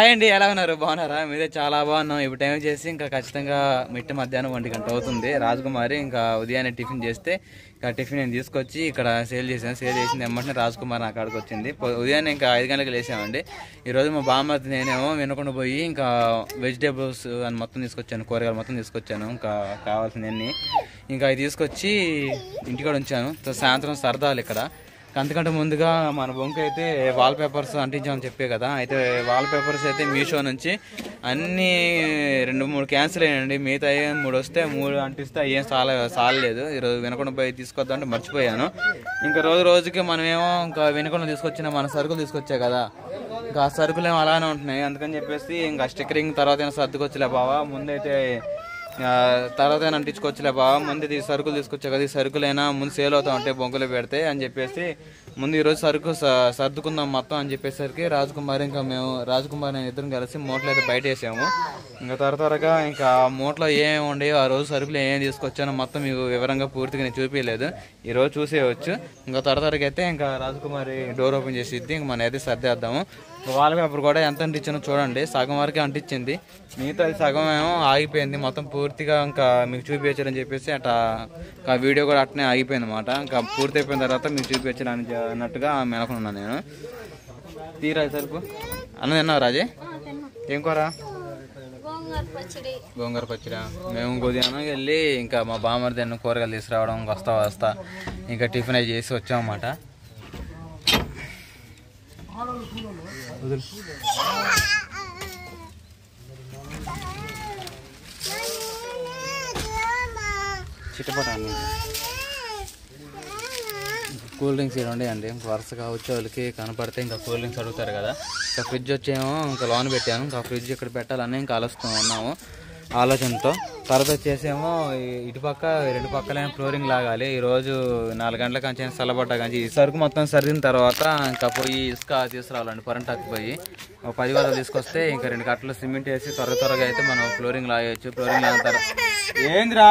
Hi అండి, ఎలా ఉన్నారు? బాగున్నారా? మీదే చాలా బాగున్నాం. ఇప్పుడు టైం చేసి ఇంకా ఖచ్చితంగా మధ్యాహ్నం 1 గంట అవుతుంది. రాజకుమారి ఇంకా ఉదయాన్నే టిఫిన్ చేస్తే ఇంకా టిఫిన్ నేను తీసుకొచ్చి ఇక్కడ సేల్ చేశాను. సేల్ చేసింది వెంటనే రాజకుమారి నా కాడికి వచ్చింది. ఉదయాన్నే ఇంకా 5 గంటలకు లేసామండి. ఈరోజు మా బామ్మర్ది నేనేమో వినకుండా పోయి ఇంకా వెజిటేబుల్స్ అని మొత్తం తీసుకొచ్చాను, కూరగాయలు మొత్తం తీసుకొచ్చాను. ఇంకా కావాల్సినవన్నీ ఇంకా అవి తీసుకొచ్చి ఇంటికాడ ఉంచాను. సాయంత్రం సరదాలు ఇక్కడ. అంతకంటే ముందుగా మన బొంక అయితే వాల్ పేపర్స్ అంటించామని చెప్పే కదా. అయితే వాల్ పేపర్స్ అయితే మీషో నుంచి అన్నీ 2-3 క్యాన్సిల్ అయ్యాయండి. మిగతా 3 వస్తే 3 అంటిస్తే ఏం సాలలేదు. ఈరోజు వినకుండా పోయి తీసుకొద్దామంటే మర్చిపోయాను. ఇంకా రోజుకి మనమేమో ఇంకా వినకుండా తీసుకొచ్చిన మన సరుకులు తీసుకొచ్చా కదా, ఇంకా ఆ సరుకులు ఏమో అలానే ఉంటున్నాయి. అందుకని చెప్పేసి ఇంకా స్టిక్కరింగ్ తర్వాత సర్దుకొచ్చలే బావా, ముందైతే తర్వాత అంటించుకోవచ్చులే బావా, ముందు సరుకులు తీసుకొచ్చా కదా, ఈ సరుకులైనా ముందు సేల్ అవుతా ఉంటాయి బొంకులు పెడితే అని చెప్పేసి ముందు ఈరోజు సరుకు సర్దుకుందాం మొత్తం అని చెప్పేసరికి రాజకుమారి ఇంకా మేము రాజకుమారి నేను ఇద్దరం కలిసి మూటలు అయితే బయట వేసాము. ఇంకా త్వరగా ఇంకా మూటలో ఏమేమి ఉండేవో ఆ రోజు సరుకులు ఏమేమి తీసుకొచ్చానో మొత్తం మీకు వివరంగా పూర్తిగా నేను చూపించలేదు. ఈరోజు చూసేయవచ్చు. ఇంకా త్వరగా అయితే ఇంకా రాజకుమారి డోర్ ఓపెన్ చేసి ఇద్ది ఇంక మనం అయితే సర్దేద్దాము. వాల్ పేపర్ కూడా ఎంత అంటించానో చూడండి, సగం వరకే అంటించింది, మిగతా సగం ఏమో ఆగిపోయింది. మొత్తం పూర్తిగా ఇంకా మీకు చూపించారని చెప్పేసి అట్లా వీడియో కూడా అట్నే ఆగిపోయింది అనమాట. ఇంకా పూర్తి అయిపోయిన తర్వాత మీకు చూపించాలని అన్నట్టుగా మెలకున్నాను నేను. తీరా సరుకు అన్న తిన్నావు రాజే? ఏం కూర? గోంగూర పచ్చడి. మేము ఉదయాన్నే వెళ్ళి ఇంకా మా బామ్మర్ది అన్న కూరగాయలు తీసుకురావడం వస్తా ఇంకా టిఫిన్ అయి చేసి వచ్చామన్నమాట. చిట్టపటాన్ని కూల్ డ్రింక్స్ ఇక్కడ ఉండేయండి. ఇంకా వరుసగా వచ్చే వాళ్ళకి కనపడితే ఇంకా కూల్ డ్రింక్స్ అడుగుతారు కదా. ఇంకా ఫ్రిడ్జ్ వచ్చేమో ఇంకా లోన్ పెట్టాను. ఇంకా ఫ్రిడ్జ్ ఇక్కడ పెట్టాలని ఇంకా ఆలోచిస్తూ ఉన్నాము ఆలోచనతో. తర్వాత వచ్చేసేమో ఇటుపక్క 2 పక్కలైనా ఫ్లోరింగ్ లాగాలి. ఈరోజు 4 గంటల కంచి చల్లబడ్డా కానీ ఈ సరుకు మొత్తం సర్దిన తర్వాత ఇంకా పోయి ఇసుక తీసుకురావాలండి. పొరంటాకు పోయి 10 గంటలు తీసుకొస్తే ఇంకా 2 కట్టలు సిమెంట్ వేసి త్వరగా అయితే మనం ఫ్లోరింగ్ లాగేయచ్చు. ఫ్లోరింగ్ లాగిన తర్వాత ఏంద్రా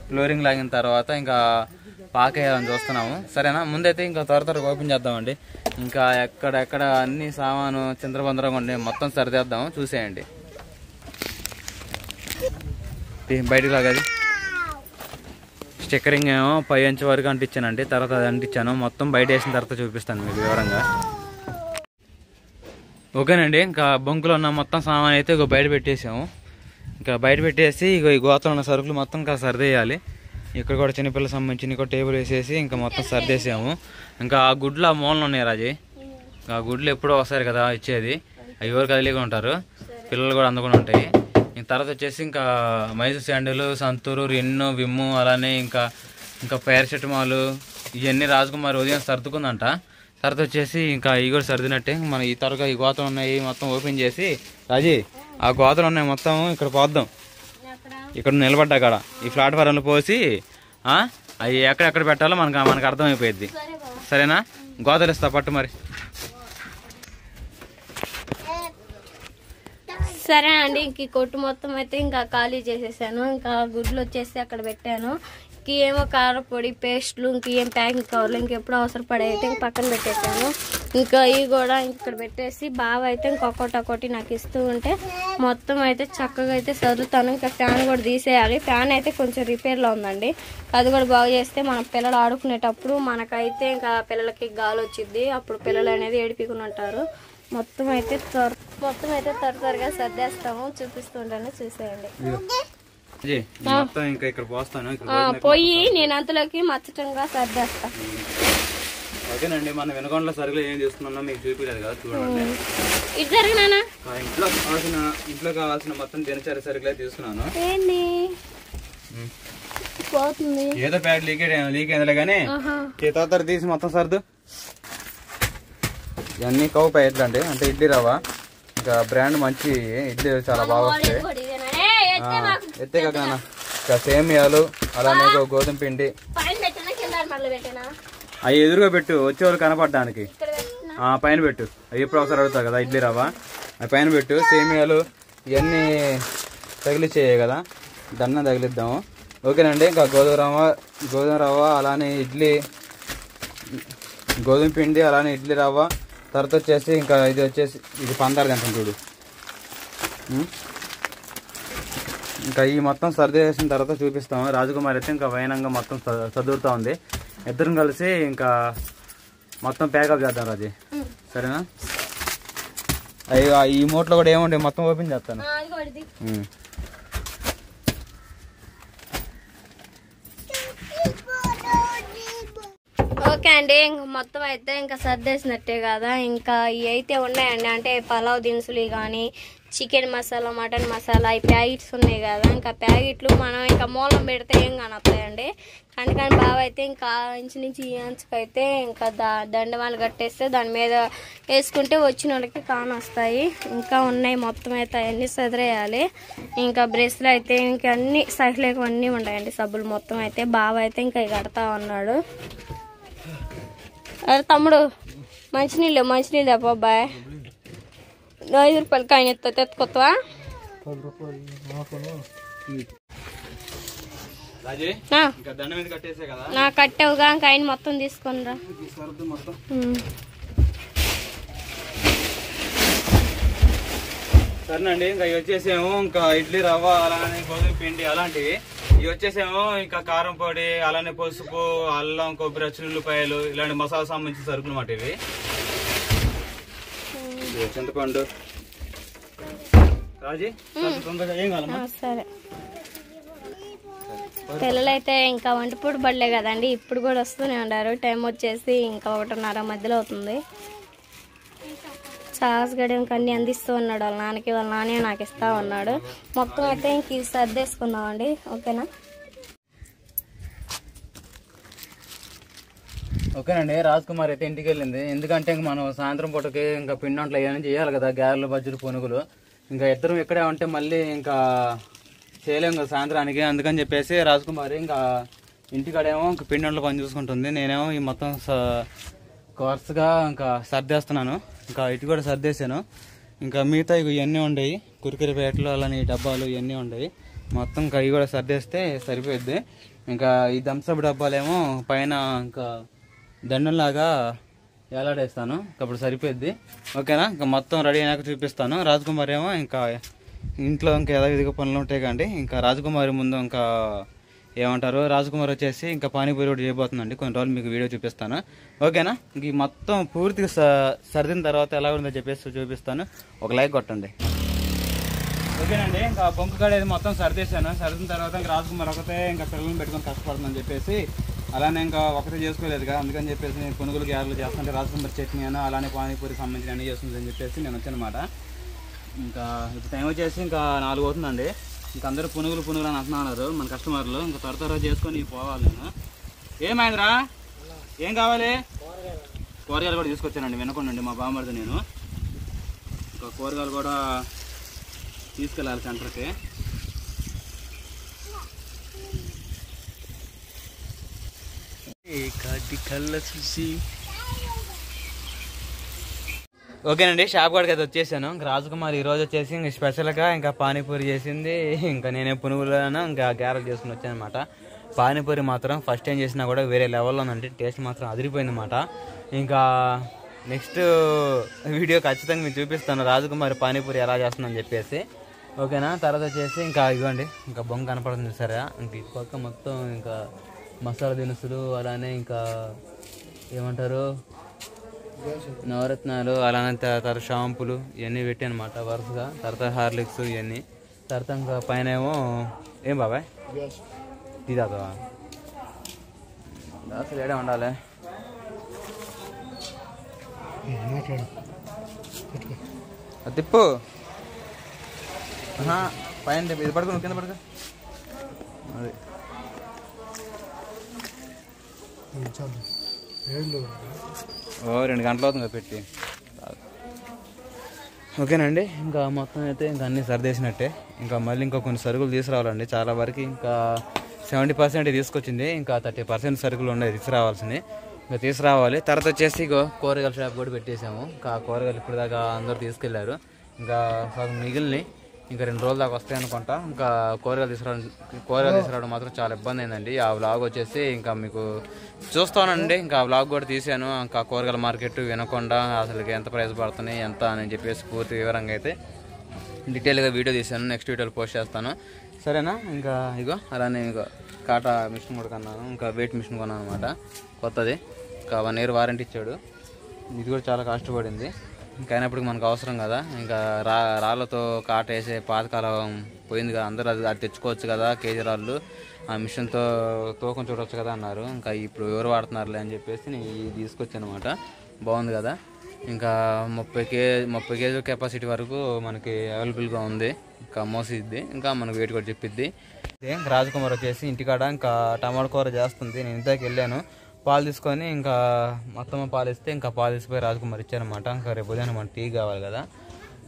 ఫ్లోరింగ్ లాగిన తర్వాత ఇంకా పాకేయాలని చూస్తున్నాము. సరేనా? ముందైతే ఇంకా త్వరగా ఓపెన్ చేద్దామండి. ఇంకా ఎక్కడెక్కడ అన్ని సామాను చిందరబందరగా ఉండే మొత్తం సరిదేద్దాము, చూసేయండి. బయటకు లాగది. స్టిక్కరింగ్ ఏమో 5 ఇంచ్ వరకు అంటించానండి. తర్వాత అది అంటించాను. మొత్తం బయట వేసిన తర్వాత చూపిస్తాను మీకు వివరంగా. ఓకేనండి. ఇంకా బొంకులో ఉన్న మొత్తం సామాన్ అయితే ఇక బయట పెట్టేసాము. ఇంకా బయట పెట్టేసి ఇక ఈ గోతలో ఉన్న సరుకులు మొత్తం ఇంకా సర్దేయాలి. ఇక్కడ కూడా చిన్నపిల్లలకు సంబంధించి ఇంకో టేబుల్ వేసేసి ఇంకా మొత్తం సర్దేసాము. ఇంకా ఆ గుడ్లు ఆ మూలన ఉన్నాయి రాజీ. ఆ గుడ్లు ఎప్పుడో ఒకసారి కదా ఇచ్చేది, అవి ఎవరు కదిలిగా ఉంటారు, పిల్లలు కూడా అందుకొని ఉంటాయి. ఇంక తర్వాత వచ్చేసి ఇంకా మైసూర్ శాండిల్, సంతూరు, రిన్ను, విమ్ము, అలానే ఇంకా పారాసిటమాల్ ఇవన్నీ రాజకుమారి ఉదయం సర్దుకుందంట. తర్వాత వచ్చేసి ఇంకా ఇవి కూడా సర్దినట్టే. మన ఈ త్వరగా ఈ గోతలు ఉన్నాయి మొత్తం ఓపెన్ చేసి రాజీ ఆ గోతలు ఉన్నాయి మొత్తం ఇక్కడ పోద్దాం. ఇక్కడ నిలబడ్డా కాడ ఈ ప్లాట్ఫారంలో పోసి అవి ఎక్కడెక్కడ పెట్టాలో మనకు అర్థమైపోయింది. సరేనా? గోతలు ఇస్తా పట్టు మరి. సరే అండి. ఇంక కొట్టు మొత్తం అయితే ఇంకా ఖాళీ చేసేసాను. ఇంకా గుడ్లు వచ్చేసి అక్కడ పెట్టాను. ఇంకేమో కారపొడి, పేస్ట్లు, ఇంకేం ప్యాకింగ్ కవర్లు ఇంకెప్పుడు అవసరపడే అయితే ఇంక పక్కన పెట్టేసాను. ఇంకా ఇవి కూడా ఇక్కడ పెట్టేసి బావ అయితే ఇంకొకటి నాకు ఇస్తూ ఉంటే మొత్తం అయితే చక్కగా అయితే సర్దుతాను. ఇంకా ఫ్యాన్ కూడా తీసేయాలి. ఫ్యాన్ అయితే కొంచెం రిపేర్లో ఉందండి, అది కూడా బాగు చేస్తే మన పిల్లలు ఆడుకునేటప్పుడు మనకైతే ఇంకా పిల్లలకి గాలి వచ్చింది, అప్పుడు పిల్లలు అనేది ఏడిపికుని ఉంటారు. మొత్తం అయితే త్వరగా సర్దేస్తాము, చూపిస్తుంటాను, చూసేయండి. పోయి నేను అంతలోకి మచ్చటంగా సర్దేస్తా. ఓకేనండి. మన వెనకొండలో సరుకులు ఏం తీసుకున్నా మీకు చూపించలేదు కదా, చూడండి. ఇటు జరిగినా ఇంట్లో కావాల్సిన మొత్తం దినచర్య సరుకులు అయితే తీసుకున్నాను. ఏంది ఏదో ప్యాడ్ లీక్ అయిందిలే కానీ తర్వాత తీసి మొత్తం సర్దు. ఇవన్నీ కవ్వు ప్యాకెట్లు అండి, అంటే ఇడ్లీ రవ్వ. ఇంకా బ్రాండ్ మంచి ఇడ్లీ చాలా బాగా వస్తాయి. ఎత్తే కదా ఇంకా సేమియాలు, అలానే గోధుమ పిండి అవి ఎదురుగా పెట్టు, వచ్చేవాళ్ళు కనపడడానికి. పైన పెట్టు, అవి ఎప్పుడు ఒకసారి అడుగుతావు కదా ఇడ్లీ రవ్వ, అవి పైన పెట్టు. సేమియాలు ఇవన్నీ తగిలిచ్చేయ కదా, దన్న తగిలిద్దాము. ఓకేనండి. ఇంకా గోధుమ రవ్వ అలానే ఇడ్లీ గోధుమ పిండి అలానే ఇడ్లీ రవ్వ, తర్వాత వచ్చేసి ఇంకా ఇది పందారు తింటాం చూడు. ఇంకా ఈ మొత్తం సర్ది వేసిన తర్వాత చూపిస్తాము. రాజకుమారి అయితే ఇంకా వైనంగా మొత్తం చదువుతూ ఉంది. ఇద్దరం కలిసి ఇంకా మొత్తం ప్యాకప్ చేద్దాం రాజీ, సరేనా? అయ్యో ఈ మూట్లో కూడా ఏముండే మొత్తం ఓపెన్ చేస్తాను. ఓకే అండి, ఇంక మొత్తం అయితే ఇంకా సర్దేసినట్టే కదా. ఇంకా ఇవి అయితే ఉన్నాయండి, అంటే పలావ్ దినుసులు కానీ చికెన్ మసాలా, మటన్ మసాలా, ఈ ప్యాకెట్స్ ఉన్నాయి కదా. ఇంకా ప్యాకెట్లు మనం ఇంకా మూలం పెడితే ఏం కానొస్తాయండి. కానీ బావ అయితే ఇంకా ఇంచు నుంచి ఈ అంచుకైతే ఇంకా దండవాళ్ళు కట్టేస్తే దాని మీద వేసుకుంటే వచ్చిన వాళ్ళకి కానొస్తాయి. ఇంకా ఉన్నాయి మొత్తం అయితే అవన్నీ సదిరేయాలి. ఇంకా బ్రష్లు అయితే ఇంకా అన్ని సైకిల్ అన్నీ ఉంటాయండి, సబ్బులు మొత్తం అయితే. బావ అయితే ఇంకా కడతా ఉన్నాడు. అరే తమ్ముడు, మంచినీళ్ళు అబ్బాయి 5 రూపాయలు కాయన తెచ్చుకోవా? నా కట్టావుగా, ఇంకా ఆయన మొత్తం తీసుకునిరా. సరేనండి, ఇంకా ఇవి వచ్చేసేమో ఇంకా ఇడ్లీ రవ్వ, అలానే గోధుమ పిండి అలాంటివి. ఇవి వచ్చేసేమో ఇంకా కారం పొడి, అలానే పసుపు, అల్లం, కొబ్బరి, ఉల్లిపాయలు, ఇలాంటి మసాలా సంబంధించిన సరుకులు మాట ఇవి. చింతపండు రాజీ తొందరగా ఏం కావాలమ్మా? సరే. పిల్లలైతే ఇంకా వంటపూడి పడలే కదండి, ఇప్పుడు కూడా వస్తూనే ఉన్నారు. టైం వచ్చేసి ఇంకా 1:30 మధ్యలో అవుతుంది. సాస్ గడి ఇంకా అన్ని అందిస్తూ ఉన్నాడు వాళ్ళ నాన్నకి. వాళ్ళ నాన్నే నాకు ఇస్తా ఉన్నాడు. మొత్తం అయితే ఇంక ఇది సర్దేసుకుందామండి, ఓకేనా? ఓకేనండి, రాజ్కుమార్ అయితే ఇంటికి వెళ్ళింది. ఎందుకంటే ఇంక మనం సాయంత్రం పూటకి ఇంకా పిండి వంటలు ఏమైనా చేయాలి కదా, గారెలు, బజ్జీలు, పునుగులు. ఇంకా ఇద్దరం ఇక్కడే ఉంటే మళ్ళీ ఇంకా చేయలేము కదా సాయంత్రానికి. అందుకని చెప్పేసి రాజ్కుమారి ఇంకా ఇంటికాడేమో ఇంకా పిండి వంటలు పని చూసుకుంటుంది. నేనేమో ఈ మొత్తం వరుసగా ఇంకా సర్దేస్తున్నాను. ఇంకా ఇటు కూడా సర్దేశాను. ఇంకా మిగతా ఇవన్నీ ఉండయి, కురికిరి ప్యాకెట్లు, అలానే డబ్బాలు ఇవన్నీ ఉండయి. మొత్తం ఇంకా ఇవి కూడా సర్దేస్తే సరిపోద్ది. ఇంకా ఈ థమ్స్అప్ డబ్బాలేమో పైన ఇంకా దండంలాగా ఎలాడేస్తాను, అప్పుడు సరిపోద్ది. ఓకేనా? ఇంకా మొత్తం రెడీ అయినాక చూపిస్తాను. రాజ్కుమార్ ఏమో ఇంకా ఇంట్లో ఇంకా యథావిధిగా పనులు ఉంటాయి కండి. ఇంకా రాజకుమారి ముందు ఇంకా ఏమంటారు, రాజకుమార్ వచ్చేసి ఇంకా పానీపూరి కూడా చేయబోతుందండి. కొన్ని రోజులు మీకు వీడియో చూపిస్తాను, ఓకేనా? ఇంక మొత్తం పూర్తిగా సర్దిన తర్వాత ఎలా ఉందో చెప్పేసి చూపిస్తాను. ఒక లైక్ కొట్టండి, ఓకేనండి? ఇంకా బొంకు కాడేది మొత్తం సర్దేశాను. సర్దిన తర్వాత ఇంకా రాజకుమార్ ఒకటే ఇంకా పిల్లల్ని పెట్టుకొని కష్టపడుతుందని చెప్పేసి అలానే ఇంకా ఒకటే చేసుకోలేదు కదా, అందుకని చెప్పేసి నేను పునుగులు గ్యారెలు చేస్తుంటే రాజకుమార్ చట్నీ అని అలానే పానీపూరి సంబంధించిన అన్నీ చేస్తుందని చెప్పేసి నేను వచ్చానమాట. ఇంకా ఇప్పుడు టైం వచ్చేసి ఇంకా 4 అవుతుందండి. ఇంకా అందరూ పునుగులు అని అంటున్నారు మన కస్టమర్లు. ఇంకా త్వర చేసుకొని పోవాలి. నేను ఏమైందిరా, ఏం కావాలి? కూరగాయలు కూడా తీసుకొచ్చానండి, వినకుండండి మా బామ్మర్ది. నేను ఇంకా కూరగాయలు కూడా తీసుకెళ్ళాలి సెంటర్కి. ఓకేనండి, షాప్ కాడికి అయితే వచ్చేసాను. ఇంకా రాజకుమార్ ఈరోజు వచ్చేసి ఇంకా స్పెషల్గా ఇంకా పానీపూరి చేసింది. ఇంకా నేనే పునుగులను ఇంకా గ్యారెల్ చేసుకుని వచ్చాను అనమాట. పానీపూరి మాత్రం ఫస్ట్ టైం చేసినా కూడా వేరే లెవెల్లో ఉందండి, టేస్ట్ మాత్రం అదిరిపోయింది అన్నమాట. ఇంకా నెక్స్ట్ వీడియో ఖచ్చితంగా మీకు చూపిస్తాను రాజకుమారి పానీపూరి ఎలా చేస్తుందని చెప్పేసి, ఓకేనా? తర్వాత వచ్చేసి ఇంకా ఇవ్వండి, ఇంకా బొంగ కనపడుతుంది సరే. ఇంక ఈ పక్క మొత్తం ఇంకా మసాలా దినుసులు, అలానే ఇంకా ఏమంటారు నవరత్నాలు, అలానే తర్వాత షాంపులు ఇవన్నీ పెట్టి అనమాట వరుసగా. తర్వాత హార్లిక్స్ ఇవన్నీ. తర్వాత ఇంకా పైన ఏమో ఏం బాబాయ్ టీ తాగుతావా? అసలు ఏడే ఉండాలి. తిప్పు పైన ఇది పడుకో, కింద పడుకో. అది ఓ 2 గంటలు అవుతుంది కదా పెట్టి. ఓకేనండి, ఇంకా మొత్తం అయితే ఇంకా అన్నీ సర్దేసినట్టే. ఇంకా మళ్ళీ ఇంకా కొన్ని సరుకులు తీసుకురావాలండి. చాలా వరకు ఇంకా 70% తీసుకొచ్చింది, ఇంకా 30% సరుకులు ఉన్నాయి తీసుకురావాల్సింది. ఇంకా తీసుకురావాలి. తర్వాత వచ్చేసి కూరగాయల షాప్ కూడా పెట్టేసాము. ఇంకా కూరగాయలు ఇప్పుడు దాకా అందరూ తీసుకెళ్లారు. ఇంకా సగం మిగిలినాయి. ఇంకా 2 రోజుల దాకా వస్తాయి అనుకుంటా. ఇంకా కూరగాయలు తీసుకురావడం మాత్రం చాలా ఇబ్బంది అయిందండి. ఆ వ్లాగ్ వచ్చేసి ఇంకా మీకు చూస్తానండి. ఇంకా ఆ వ్లాగ్ కూడా తీసాను. ఇంకా కూరగాయల మార్కెట్ వినకుండా అసలు ఎంత ప్రైస్ పడుతున్నాయి ఎంత అని చెప్పేసి పూర్తి వివరంగా అయితే డీటెయిల్గా వీడియో తీసాను. నెక్స్ట్ వీడియోలో పోస్ట్ చేస్తాను, సరేనా. ఇంకా ఇగో అలానే ఇంకా కాటా మిషన్ కూడా కొన్నాను. ఇంకా వెయిట్ మిషన్ కొన్నాను అనమాట, కొత్తది. ఇంకా 1 year వారంటీ ఇచ్చాడు. ఇది కూడా చాలా కాస్ట్ పడింది. ఇంకా అయినప్పటికీ మనకు అవసరం కదా. ఇంకా రాళ్ళతో కాట వేసే పాతకాలం పోయింది కదా, అందరూ అది తెచ్చుకోవచ్చు కదా కేజీ రాళ్ళు, ఆ మిషన్తో తూకం చూడవచ్చు కదా అన్నారు. ఇంకా ఇప్పుడు ఎవరు వాడుతున్నారులే అని చెప్పేసి నేను ఇది తీసుకొచ్చాను అనమాట. బాగుంది కదా. ఇంకా 30 కేజీ కెపాసిటీ వరకు మనకి అవైలబుల్గా ఉంది. ఇంకా మోసిద్ది, ఇంకా మనకు వెయిట్ కూడా చెప్పిద్ది. రాజకుమార్ వచ్చేసి ఇంటికాడ ఇంకా టమాటా కూర చేస్తుంది. నేను ఇంతకు వెళ్ళాను పాలు తీసుకొని, ఇంకా మొత్తం పాలు ఇస్తే ఇంకా పాలు తీసిపోయి రాజకుమార్ ఇచ్చారనమాట. ఇంకా రేపు ఉదయం మన టీ కావాలి కదా.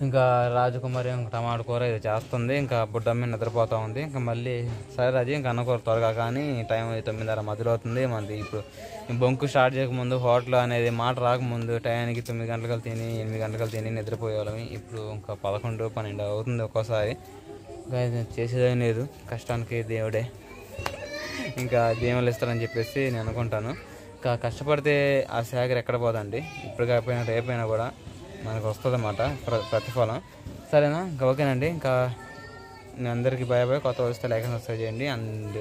ఇంకా రాజకుమారి ఇంకా టమాటా కూర ఇది చేస్తుంది. ఇంకా బుడ్డమ్మ నిద్రపోతూ ఉంది. ఇంకా మళ్ళీ సరే రాజు ఇంకా అన్న కూర త్వరగా, కానీ టైం 9:30 మధ్యలో అవుతుంది. మనది ఇప్పుడు బొంకు స్టార్ట్ చేయకముందు, హోటల్ అనేది మాట రాకముందు టైంకి 9 గంటలకు తిని 8 గంటలకు తిని నిద్రపోయేవాళ్ళమి. ఇప్పుడు ఇంకా 11, 12 అవుతుంది ఒక్కోసారి. ఇంకా చేసేదేం లేదు, కష్టానికి దేవుడే ఇంకా దేవుళ్ళు ఇస్తారని చెప్పేసి నేను అనుకుంటాను. ఇంకా కష్టపడితే ఆ శాఖర్ ఎక్కడ పోదండి. ఇప్పుడు కాకపోయినా రేపైనా కూడా మనకు వస్తుంది అన్నమాట ప్రతిఫలం, సరేనా. ఇంకా ఓకేనండి. ఇంకా మీ అందరికీ బాయ్. కొత్త వస్తే లైక్ అండ్ సబ్స్క్రైబ్ చేయండి. And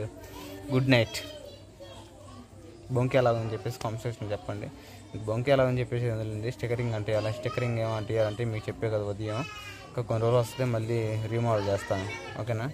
good night. బొంకి ఎలా ఉందని చెప్పేసి కామెంట్ సెక్షన్ చెప్పండి. బొంకి ఎలా అని చెప్పేసి వదిలింది. స్టిక్కరింగ్ అంటే అలా స్టిక్కరింగ్ ఏమో అంటే మీకు చెప్పే కదా ఉదయం. ఇంకా కొన్ని రోజులు వస్తే మళ్ళీ రీమోడల్ చేస్తాను, ఓకేనా.